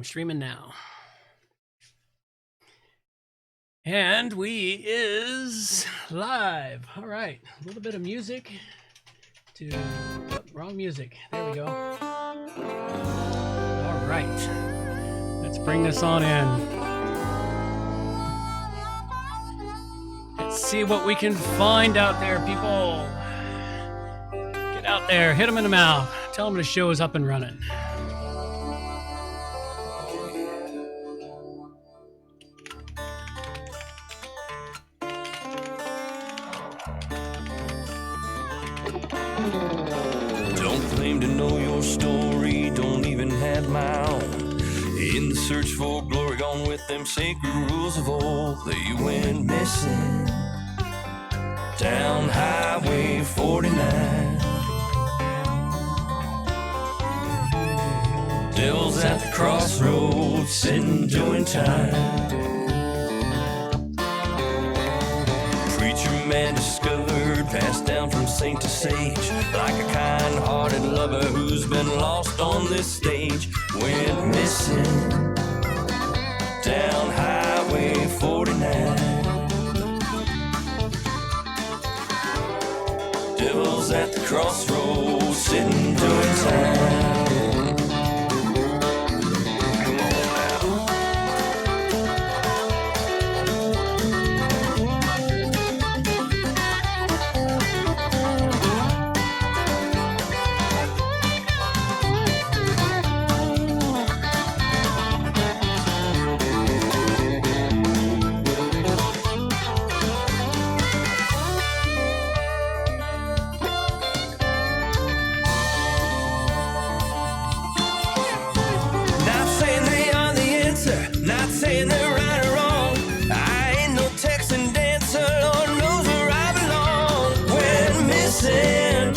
streaming now. And we is live. All right, a little bit of music to, oh, wrong music. There we go. All right, let's bring this on in. Let's see what we can find out there, people. Get out there, hit them in the mouth. Tell them the show is up and running. Don't claim to know your story, don't even have my own. In the search for glory, gone with them sacred rules of old. They went missing down Highway 49. Devil's at the crossroads, sitting doing time. Preacher man discovered, passed down from saint to sage, like a kind-hearted lover who's been lost on this stage. Went missing down Highway 49. Devil's at the crossroads, sitting doing time. Not saying they're right or wrong. I ain't no Texan dancer, Lord knows where I belong. Went missing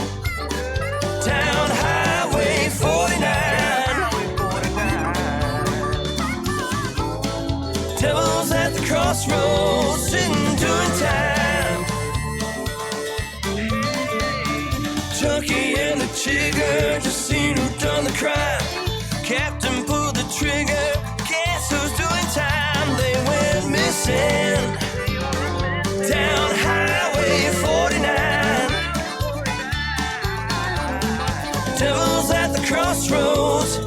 down Highway 49. Devil's at the crossroads, sitting doing time. Junkie and the chigger just seen who done the crime. Captain pulled the trigger. Who's doing time? They went missing down Highway 49. Devil's at the crossroads.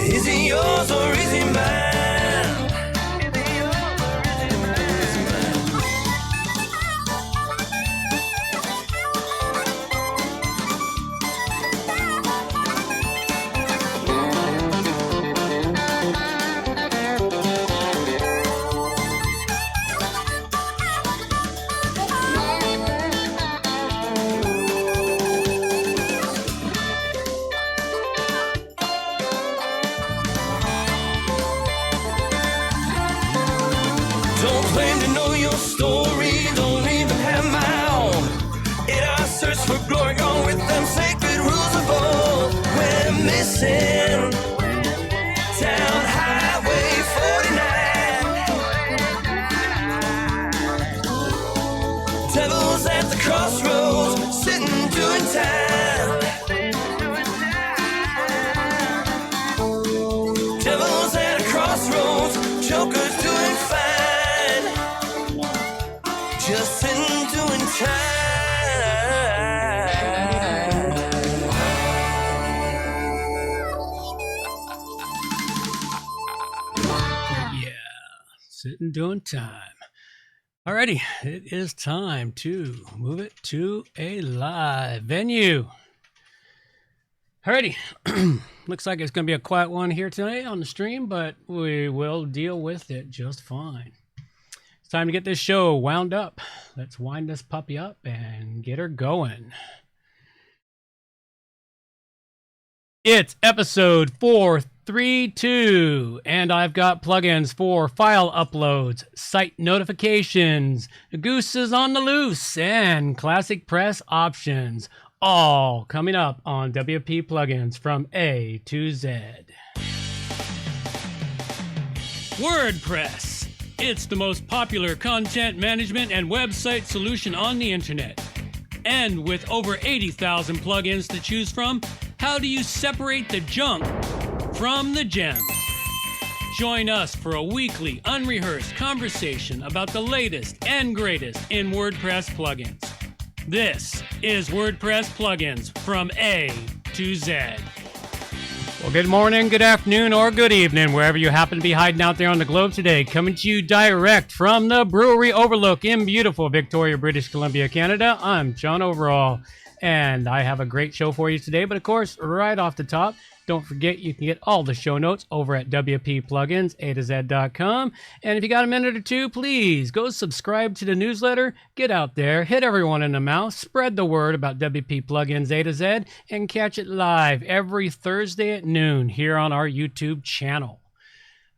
Is he yours or is he mine? Don't claim to know your story, don't even have my own. In our search for glory, gone with them sacred rules of old. We're missing down Highway 49. Devil's at the crossroads, sitting doing time. Devil's at a crossroads, joker's doing fine. Just sitting doing time. Yeah, sitting doing time. Alrighty, it is time to move it to a live venue. Alrighty, looks like it's going to be a quiet one here today on the stream, but we will deal with it just fine. It's time to get this show wound up. Let's wind this puppy up and get her going. It's episode 432, and I've got plugins for file uploads, site notifications, gooses on the loose, and classic press options. All coming up on WP Plugins from A to Z. WordPress. It's the most popular content management and website solution on the internet. And with over 80,000 plugins to choose from, how do you separate the junk from the gems? Join us for a weekly, unrehearsed conversation about the latest and greatest in WordPress plugins. This is WordPress Plugins from A to Z. Well, good morning, good afternoon, or good evening, wherever you happen to be hiding out there on the globe today. Coming to you direct from the Brewery Overlook in beautiful Victoria, British Columbia, Canada. I'm John Overall, and I have a great show for you today. But of course, right off the top, don't forget you can get all the show notes over at wppluginsa2z.com. And if you got a minute or two, please go subscribe to the newsletter. Get out there, hit everyone in the mouth, spread the word about WP Plugins A to Z, and catch it live every Thursday at noon here on our YouTube channel.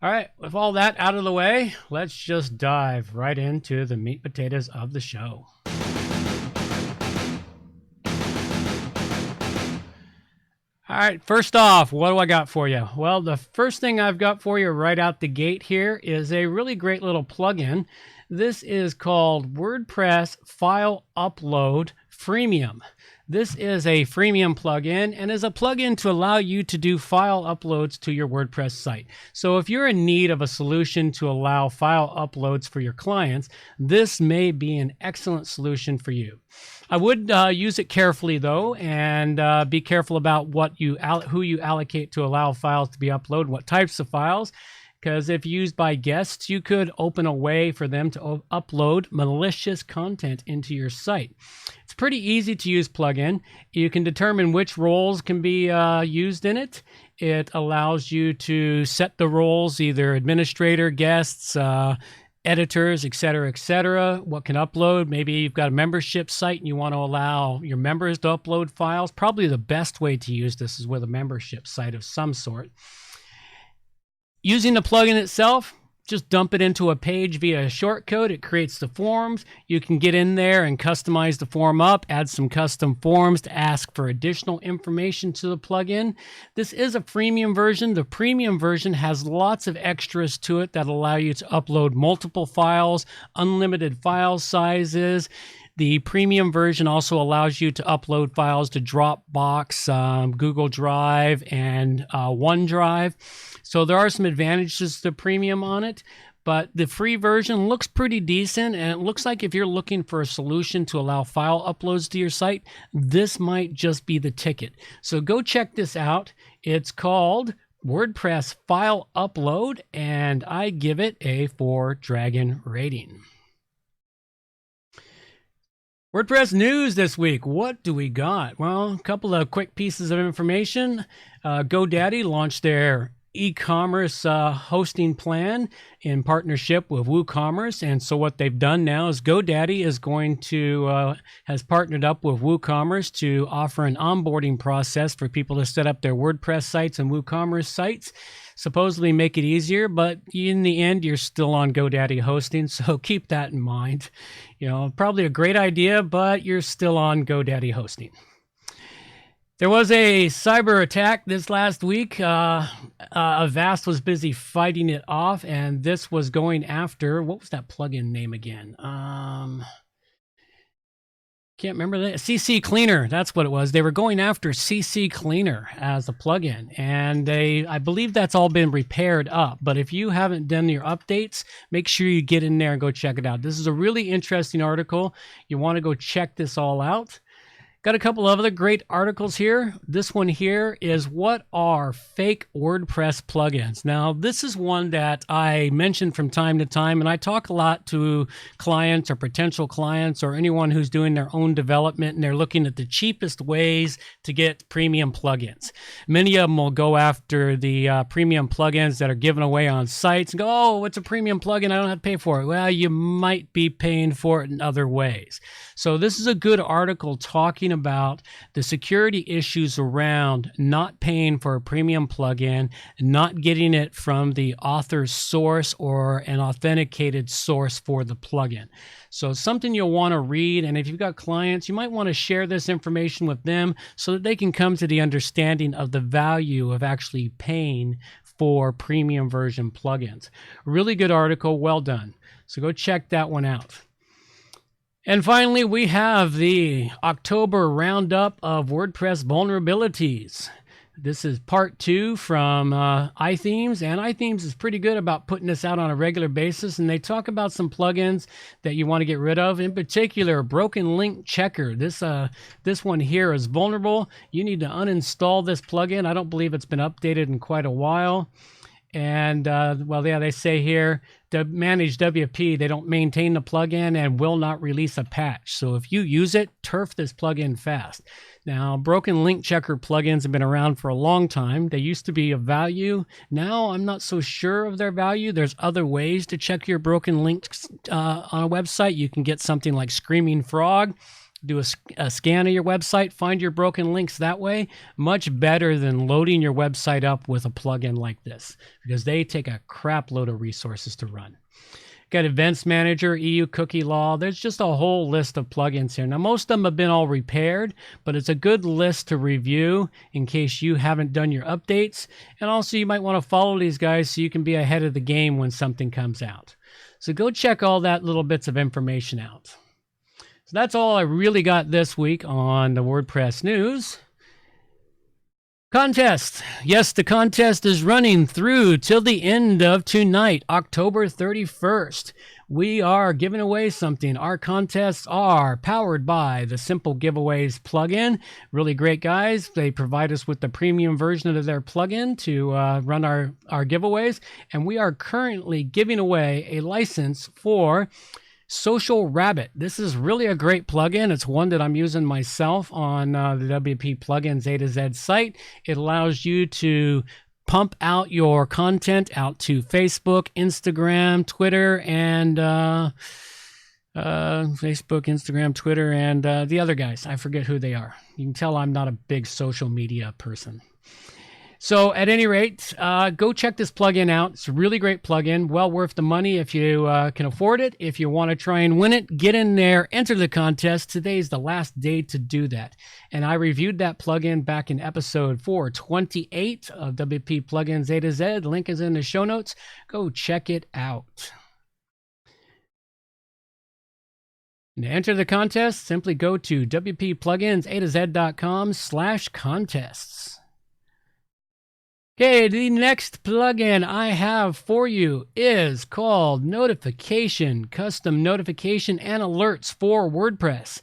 All right, with all that out of the way, let's just dive right into the meat and potatoes of the show. All right, first off, what do I got for you? Well, the first thing I've got for you right out the gate here is a really great little plugin. This is called WordPress File Upload Freemium. This is a freemium plugin and is a plugin to allow you to do file uploads to your WordPress site. So if you're in need of a solution to allow file uploads for your clients, this may be an excellent solution for you. I would use it carefully though, and be careful about who you allocate to allow files to be uploaded, what types of files. Because if used by guests, you could open a way for them to upload malicious content into your site. It's a pretty easy to use plugin. You can determine which roles can be used in it. It allows you to set the roles, either administrator, guests, editors, etc., what can upload. Maybe you've got a membership site and you want to allow your members to upload files. Probably the best way to use this is with a membership site of some sort. Using the plugin itself, just dump it into a page via a shortcode. It creates the forms. You can get in there and customize the form up, add some custom forms to ask for additional information to the plugin. This is a freemium version. The premium version has lots of extras to it that allow you to upload multiple files, unlimited file sizes. The premium version also allows you to upload files to Dropbox, Google Drive, and OneDrive. So there are some advantages to premium on it, but the free version looks pretty decent, and it looks like if you're looking for a solution to allow file uploads to your site, this might just be the ticket. So go check this out. It's called WordPress File Upload, and I give it a 4 dragon rating. WordPress news this week. What do we got? Well, a couple of quick pieces of information. Godaddy launched their e-commerce hosting plan in partnership with Woocommerce. And so what they've done now is Godaddy is going to, has partnered up with Woocommerce to offer an onboarding process for people to set up their WordPress sites and Woocommerce sites. Supposedly make it easier, but in the end, you're still on Godaddy hosting, so keep that in mind. You know, probably a great idea, but you're still on Godaddy hosting. There was a cyber attack this last week. Avast was busy fighting it off, and this was going after, what was that plugin name again? Can't remember that. CC Cleaner, that's what it was. They were going after CC Cleaner as a plugin, and I believe that's all been repaired up. But if you haven't done your updates, make sure you get in there and go check it out. This is a really interesting article. You want to go check this all out. Got a couple of other great articles here. This one here is what are fake WordPress plugins? Now, this is one that I mention from time to time, and I talk a lot to clients or potential clients or anyone who's doing their own development, and they're looking at the cheapest ways to get premium plugins. Many of them will go after the premium plugins that are given away on sites and go, oh, it's a premium plugin, I don't have to pay for it. Well, you might be paying for it in other ways. So this is a good article talking about the security issues around not paying for a premium plugin, not getting it from the author's source or an authenticated source for the plugin. So it's something you'll want to read, and if you've got clients, you might want to share this information with them so that they can come to the understanding of the value of actually paying for premium version plugins. Really good article, well done. So go check that one out. And finally, we have the October roundup of WordPress vulnerabilities. This is part 2 from iThemes, and iThemes is pretty good about putting this out on a regular basis, and they talk about some plugins that you want to get rid of. In particular, Broken Link Checker. This one here is vulnerable. You need to uninstall this plugin. I don't believe it's been updated in quite a while. And, well, yeah, they say here, to manage WP, they don't maintain the plugin and will not release a patch. So if you use it, turf this plugin fast. Now, Broken Link Checker plugins have been around for a long time. They used to be of value. Now, I'm not so sure of their value. There's other ways to check your broken links on a website. You can get something like Screaming Frog. Do a scan of your website, find your broken links that way. Much better than loading your website up with a plugin like this, because they take a crap load of resources to run. Got Events Manager, EU Cookie Law. There's just a whole list of plugins here. Now, most of them have been all repaired, but it's a good list to review in case you haven't done your updates. And also, you might want to follow these guys so you can be ahead of the game when something comes out. So go check all that little bits of information out. So that's all I really got this week on the WordPress news. Contest. Yes, the contest is running through till the end of tonight, October 31st. We are giving away something. Our contests are powered by the Simple Giveaways plugin. Really great guys. They provide us with the premium version of their plugin to run our giveaways. And we are currently giving away a license for Social Rabbit. This is really a great plugin. It's one that I'm using myself on the WP Plugins A to Z site. It allows you to pump out your content out to Facebook, Instagram, Twitter, and the other guys. I forget who they are. You can tell I'm not a big social media person. So at any rate, go check this plugin out. It's a really great plugin, well worth the money if you can afford it. If you want to try and win it, get in there, enter the contest. Today is the last day to do that. And I reviewed that plugin back in episode 428 of WP Plugins A to Z. The link is in the show notes. Go check it out. And to enter the contest, simply go to wppluginsatoz.com/contests. Okay, the next plugin I have for you is called Notification, Custom Notification and Alerts for WordPress.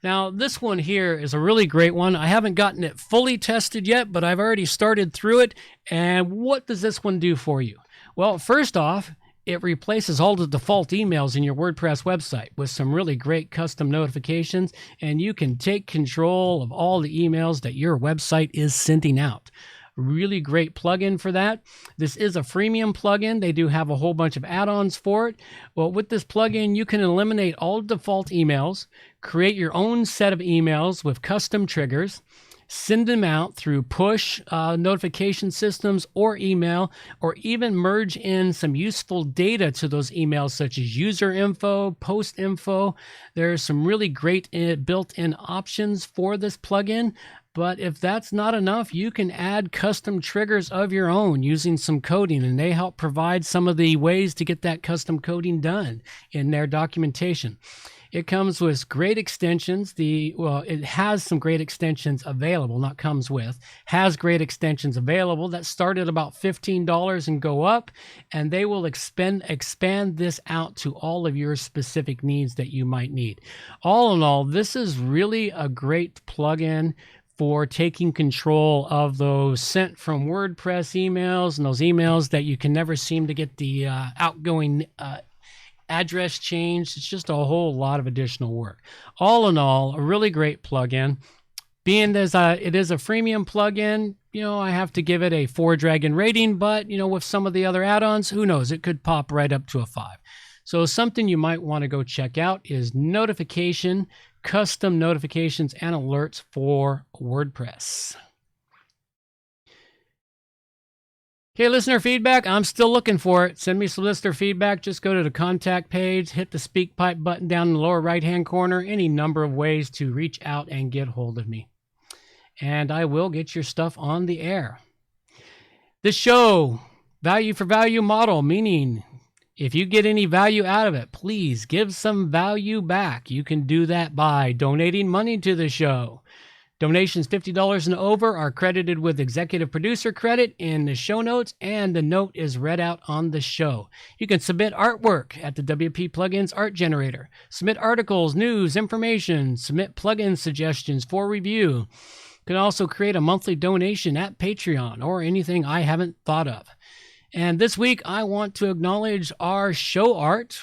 Now, this one here is a really great one. I haven't gotten it fully tested yet, but I've already started through it. And what does this one do for you? Well, first off, it replaces all the default emails in your WordPress website with some really great custom notifications, and you can take control of all the emails that your website is sending out. Really great plugin for that. This is a freemium plugin. They do have a whole bunch of add-ons for it. Well, with this plugin, you can eliminate all default emails, create your own set of emails with custom triggers, send them out through push notification systems or email, or even merge in some useful data to those emails, such as user info, post info. There's some really great built-in options for this plugin. But if that's not enough, you can add custom triggers of your own using some coding, and they help provide some of the ways to get that custom coding done in their documentation. It comes with great extensions. It has some great extensions available, not comes with, has great extensions available that start at about $15 and go up, and they will expand this out to all of your specific needs that you might need. All in all, this is really a great plugin for taking control of those sent from WordPress emails and those emails that you can never seem to get the outgoing address changed. It's just a whole lot of additional work. All in all, a really great plugin. Being as it is a freemium plugin, I have to give it a 4-dragon rating, but with some of the other add-ons, who knows, it could pop right up to a 5. So something you might want to go check out is Notification, Custom Notifications and Alerts for WordPress. Okay, listener feedback, I'm still looking for it. Send me some listener feedback. Just go to the contact page, hit the speak pipe button down in the lower right-hand corner. Any number of ways to reach out and get hold of me. And I will get your stuff on the air. This show, value for value model, meaning if you get any value out of it, please give some value back. You can do that by donating money to the show, Donations $50 and over are credited with executive producer credit in the show notes, and the note is read out on the show. You can submit artwork at the WP Plugins Art Generator. Submit articles, news, information. Submit plugin suggestions for review. You can also create a monthly donation at Patreon or anything I haven't thought of. And this week, I want to acknowledge our show art,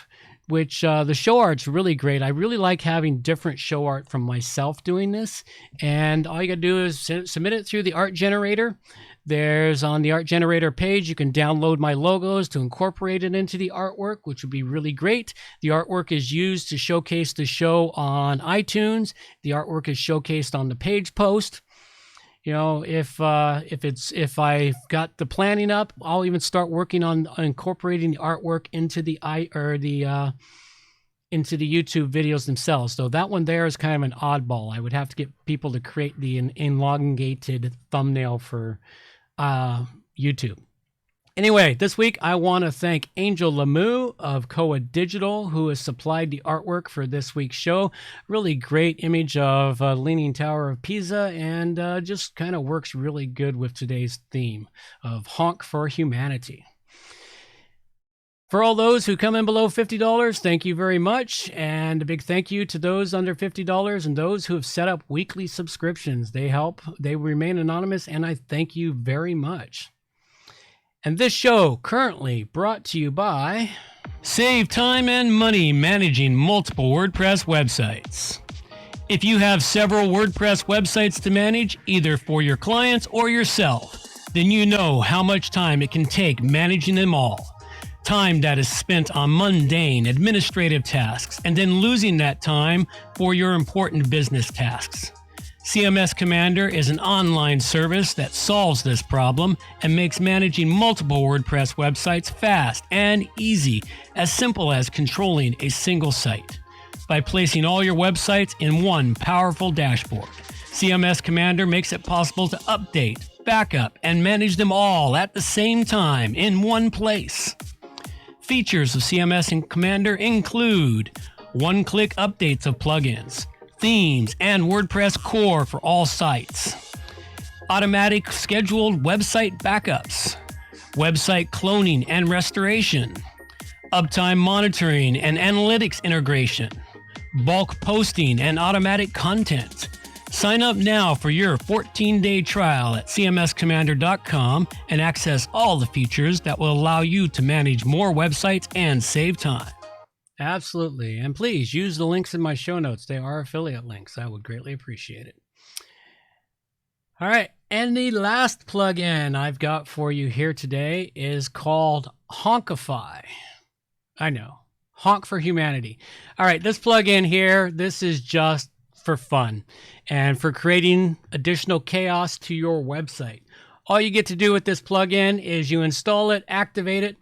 which the show art's really great. I really like having different show art from myself doing this. And all you got to do is submit it through the art generator. There's on the art generator page, you can download my logos to incorporate it into the artwork, which would be really great. The artwork is used to showcase the show on iTunes. The artwork is showcased on the page post. You know, if I've got the planning up, I'll even start working on incorporating the artwork into the into the YouTube videos themselves. So that one there is kind of an oddball. I would have to get people to create the elongated thumbnail for YouTube. Anyway, this week I want to thank Angel Lamu of Koa Digital, who has supplied the artwork for this week's show. Really great image of Leaning Tower of Pisa, and just kind of works really good with today's theme of Honk for Humanity. For all those who come in below $50, thank you very much. And a big thank you to those under $50 and those who have set up weekly subscriptions. They help. They remain anonymous, and I thank you very much. And this show currently brought to you by Save Time and Money Managing Multiple WordPress Websites. If you have several WordPress websites to manage, either for your clients or yourself, then you know how much time it can take managing them all. Time that is spent on mundane administrative tasks and then losing that time for your important business tasks. CMS Commander is an online service that solves this problem and makes managing multiple WordPress websites fast and easy, as simple as controlling a single site. By placing all your websites in one powerful dashboard, CMS Commander makes it possible to update, backup, and manage them all at the same time in one place. Features of CMS Commander include one-click updates of plugins, themes, and WordPress core for all sites, automatic scheduled website backups, website cloning and restoration, uptime monitoring and analytics integration, bulk posting and automatic content. Sign up now for your 14-day trial at cmscommander.com and access all the features that will allow you to manage more websites and save time. Absolutely. And please use the links in my show notes. They are affiliate links. I would greatly appreciate it. All right. And the last plugin I've got for you here today is called Honkify. I know. Honk for Humanity. All right. This plugin here, this is just for fun and for creating additional chaos to your website. All you get to do with this plugin is you install it, activate it,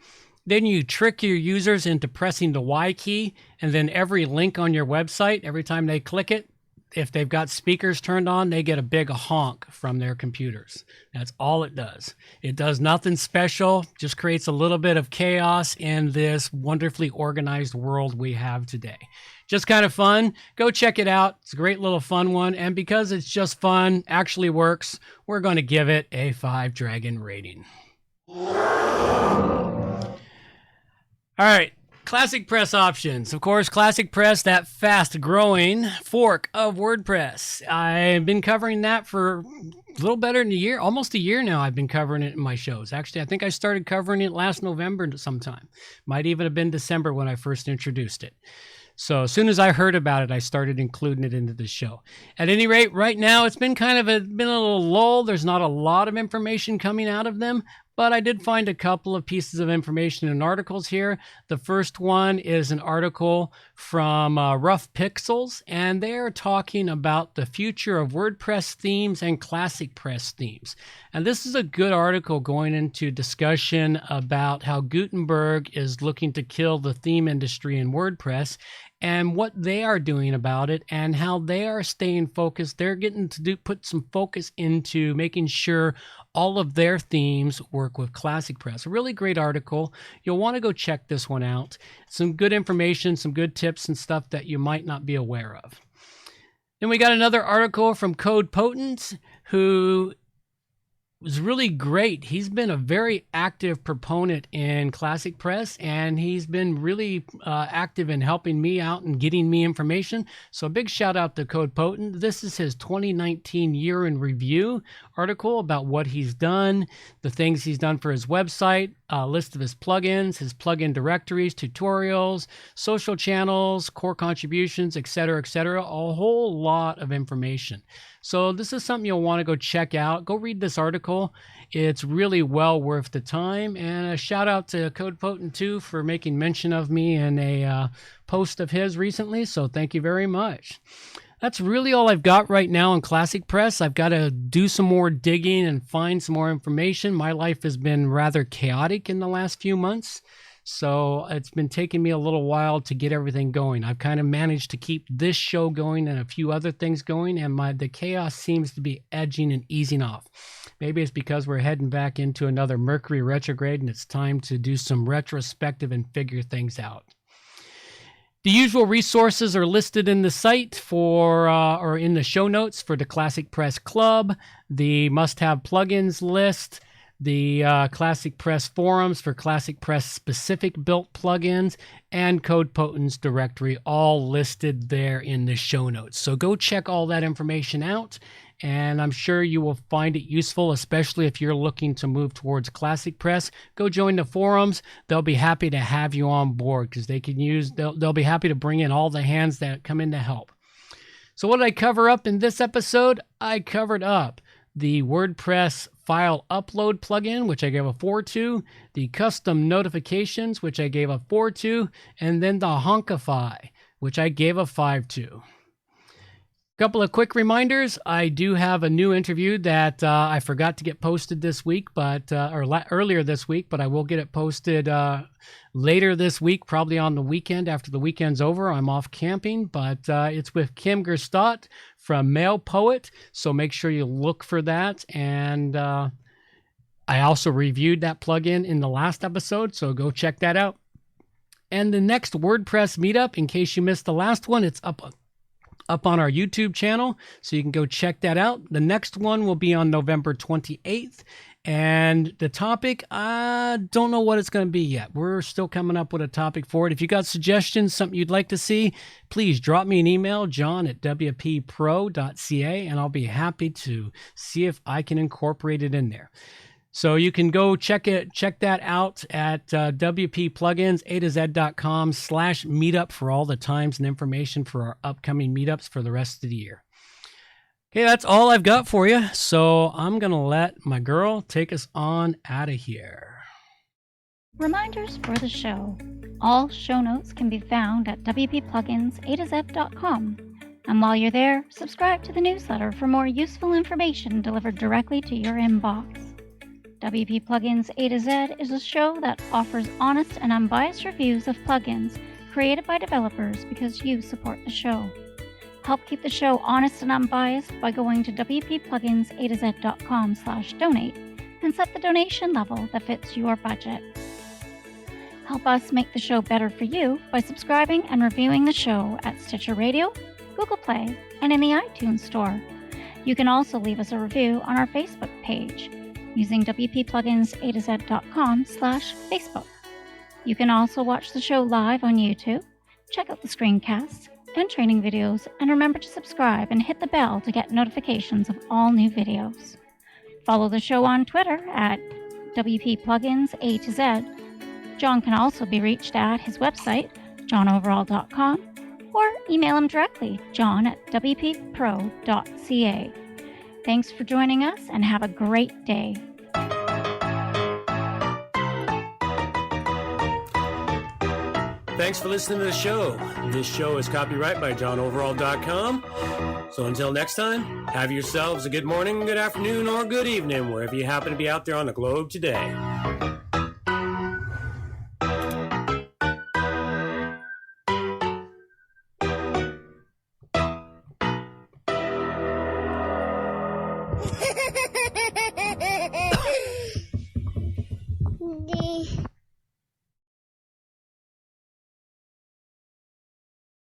then you trick your users into pressing the Y key, and then every link on your website, every time they click it, if they've got speakers turned on, they get a big honk from their computers. That's all it does. It does nothing special, just creates a little bit of chaos in this wonderfully organized world we have today. Just kind of fun. Go check it out. It's a great little fun one. And because it's just fun, actually works, we're going to give it a 5 dragon rating. All right, Classic Press options. Of course, Classic Press, that fast-growing fork of WordPress. I've been covering that for a little better than a year, almost a year now. I've been covering it in my shows. Actually, I think I started covering it last November sometime. Might even have been December when I first introduced it. So as soon as I heard about it, I started including it into the show. At any rate, right now, it's been kind of been a little lull. There's not a lot of information coming out of them, but I did find a couple of pieces of information in articles here. The first one is an article from Rough Pixels, and they are talking about the future of WordPress themes and Classic Press themes. And this is a good article going into discussion about how Gutenberg is looking to kill the theme industry in WordPress, and what they are doing about it, and how they are staying focused. They're getting to put some focus into making sure all of their themes work with Classic Press. A really great article. You'll want to go check this one out. Some good information, some good tips and stuff that you might not be aware of. Then we got another article from Code Potent, who was really great. He's been a very active proponent in Classic Press, and he's been really active in helping me out and getting me information. So a big shout out to Code Potent. This is his 2019 year in review article about what he's done, the things he's done for his website, a list of his plugins, his plugin directories, tutorials, social channels, core contributions, etc., etc. A whole lot of information. So this is something you'll want to go check out. Go read this article. It's really well worth the time. And a shout out to Code Potent too for making mention of me in a post of his recently. So thank you very much. That's really all I've got right now in Classic Press. I've got to do some more digging and find some more information. My life has been rather chaotic in the last few months. So it's been taking me a little while to get everything going. I've kind of managed to keep this show going and a few other things going, and the chaos seems to be edging and easing off. Maybe it's because we're heading back into another Mercury retrograde and it's time to do some retrospective and figure things out. The usual resources are listed in the site or in the show notes for the Classic Press Club, the must-have plugins list, the Classic Press forums for Classic Press specific built plugins, and Code Potent's directory, all listed there in the show notes. So go check all that information out, and I'm sure you will find it useful, especially if you're looking to move towards Classic Press. Go join the forums. They'll be happy to have you on board because they'll be happy to bring in all the hands that come in to help. So what did I cover up in this episode? I covered up the WordPress file upload plugin, which I gave a 4 to, the custom notifications, which I gave a 4 to, and then the Honkify, which I gave a 5 to. Couple of quick reminders. I do have a new interview that I forgot to get posted this week, earlier this week, but I will get it posted later this week, probably on the weekend after the weekend's over. I'm off camping, but it's with Kim Gerstott from Mail Poet, so make sure you look for that. And I also reviewed that plugin in the last episode, so go check that out. And the next WordPress meetup, in case you missed the last one, it's up on our YouTube channel, so you can go check that out. The next one will be on November 28th, and the topic, I don't know what it's going to be yet. We're still coming up with a topic for it. If you got suggestions, something you'd like to see, please drop me an email, john@wppro.ca, and I'll be happy to see if I can incorporate it in there. So you can go check that out at wppluginsa2z.com/meetup for all the times and information for our upcoming meetups for the rest of the year. Okay, that's all I've got for you. So I'm going to let my girl take us on out of here. Reminders for the show. All show notes can be found at wppluginsa2z.com. And while you're there, subscribe to the newsletter for more useful information delivered directly to your inbox. WP Plugins A to Z is a show that offers honest and unbiased reviews of plugins created by developers because you support the show. Help keep the show honest and unbiased by going to wppluginsa2z.com/donate and set the donation level that fits your budget. Help us make the show better for you by subscribing and reviewing the show at Stitcher Radio, Google Play, and in the iTunes Store. You can also leave us a review on our Facebook page using wppluginsa2z.com/Facebook. You can also watch the show live on YouTube, check out the screencasts and training videos, and remember to subscribe and hit the bell to get notifications of all new videos. Follow the show on Twitter at wppluginsa2z. John can also be reached at his website, johnoverall.com, or email him directly, john@wppro.ca. Thanks for joining us and have a great day. Thanks for listening to the show. This show is copyright by johnoverall.com. So until next time, have yourselves a good morning, good afternoon, or good evening, wherever you happen to be out there on the globe today.